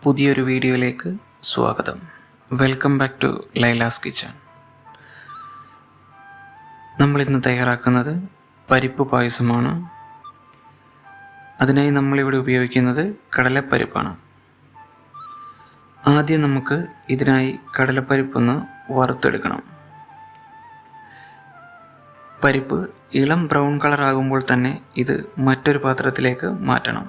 പുതിയൊരു വീഡിയോയിലേക്ക് സ്വാഗതം. Welcome back to Laila's kitchen. നമ്മളിന്ന് തയ്യാറാക്കുന്നത് പരിപ്പ് പായസമാണ്. അതിനായി നമ്മളിവിടെ ഉപയോഗിക്കുന്നത് കടലപ്പരിപ്പാണ്. ആദ്യം നമുക്ക് ഇതിനായി കടലപ്പരിപ്പൊന്ന് വറുത്തെടുക്കണം. പരിപ്പ് ഇളം ബ്രൗൺ കളറാകുമ്പോൾ തന്നെ ഇത് മറ്റൊരു പാത്രത്തിലേക്ക് മാറ്റണം.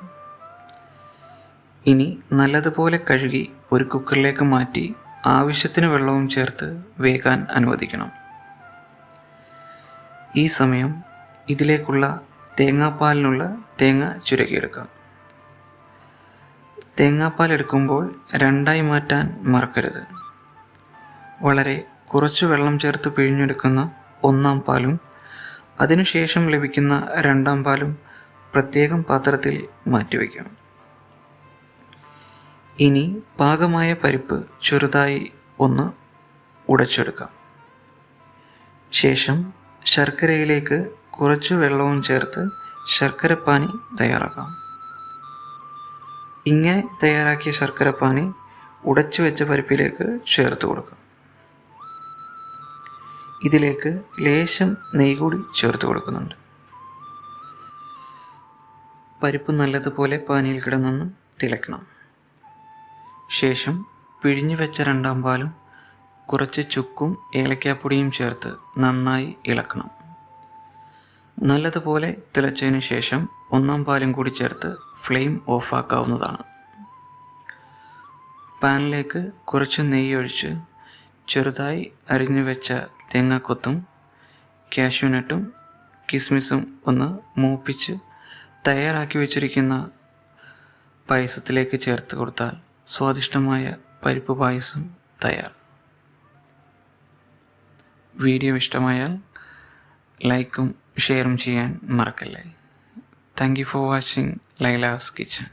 ഇനി നല്ലതുപോലെ കഴുകി ഒരു കുക്കറിലേക്ക് മാറ്റി ആവശ്യത്തിന് വെള്ളവും ചേർത്ത് വേകാൻ അനുവദിക്കണം. ഈ സമയം ഇതിലേക്കുള്ള തേങ്ങാപ്പാലിനുള്ള തേങ്ങ ചുരകിയെടുക്കാം. തേങ്ങാപ്പാൽ എടുക്കുമ്പോൾ രണ്ടായി മാറ്റാൻ മറക്കരുത്. വളരെ കുറച്ച് വെള്ളം ചേർത്ത് പിഴിഞ്ഞെടുക്കുന്ന ഒന്നാം പാലും അതിനുശേഷം ലഭിക്കുന്ന രണ്ടാം പാലും പ്രത്യേകം പാത്രത്തിൽ മാറ്റിവെക്കാം. ഇനി പാകമായ പരിപ്പ് ചെറുതായി ഒന്ന് ഉടച്ചെടുക്കാം. ശേഷം ശർക്കരയിലേക്ക് കുറച്ച് വെള്ളവും ചേർത്ത് ശർക്കരപ്പാനി തയ്യാറാക്കാം. ഇങ്ങനെ തയ്യാറാക്കിയ ശർക്കരപ്പാനി ഉടച്ചു വെച്ച പരിപ്പിലേക്ക് ചേർത്ത് കൊടുക്കാം. ഇതിലേക്ക് ലേശം നെയ്യ് കൂടി ചേർത്ത് കൊടുക്കുന്നുണ്ട്. പരിപ്പ് നല്ലതുപോലെ പാനിയിൽ കിടന്നൊന്ന് തിളയ്ക്കണം. ശേഷം പിഴിഞ്ഞു വെച്ച രണ്ടാം പാലും കുറച്ച് ചുക്കും ഏലക്കാപ്പൊടിയും ചേർത്ത് നന്നായി ഇളക്കണം. നല്ലതുപോലെ തിളച്ചതിന് ശേഷം ഒന്നാം പാലും കൂടി ചേർത്ത് ഫ്ലെയിം ഓഫാക്കാവുന്നതാണ്. പാനിലേക്ക് കുറച്ച് നെയ്യ് ഒഴിച്ച് ചെറുതായി അരിഞ്ഞു വെച്ച തേങ്ങാക്കൊത്തും കാഷ്യൂനട്ടും കിസ്മിസും ഒന്ന് മൂപ്പിച്ച് തയ്യാറാക്കി വെച്ചിരിക്കുന്ന പായസത്തിലേക്ക് ചേർത്ത് കൊടുത്താൽ സ്വാദിഷ്ടമായ പരിപ്പ് പായസം തയ്യാർ. വീഡിയോ ഇഷ്ടമായാൽ ലൈക്കും ഷെയറും ചെയ്യാൻ മറക്കല്ലേ. Thank you for watching Lailas kitchen.